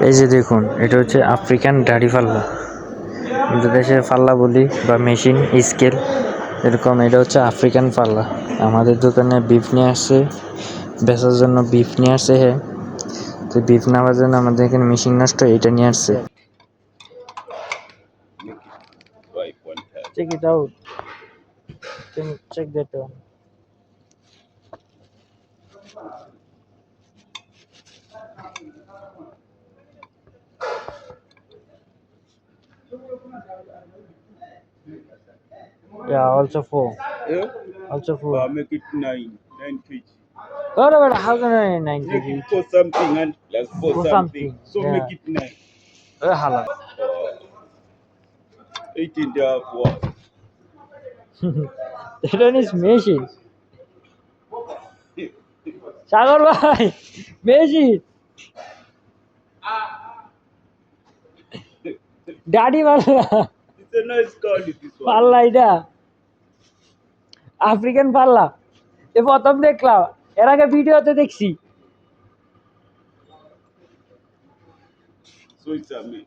এই যে দেখুন, এটা হচ্ছে আফ্রিকান দাড়ি পাল্লা। আমাদের দেশে পাল্লা বলি বা মেশিন স্কেল, এরকম এটা হচ্ছে আফ্রিকান পাল্লা। আমাদের দোকানে বিফ নিয়ে আসছে, বেচার জন্য বিফ নিয়ে আসছে। হ্যাঁ, তো বিফ নেওয়ার জন্য আমাদের এখানে মেশিন নষ্ট, এটা নিয়ে আসছে। Check it out. Can you check that one? Yeah, also four. Yeah? Also four. Make it 9 kg. What about how can I 9 Make kg? it for something and plus for For something. something. So Yeah. make it 9. Halal. 18 they have what? That one is machine. সাগর ভাই, machine দাড়ি পাল্লা, It's a nice card, this one. পাল্লা এটা African পাল্লা। এ প্রথম দেখলাম, এর আগে ভিডিওতে দেখছি। So it's a me.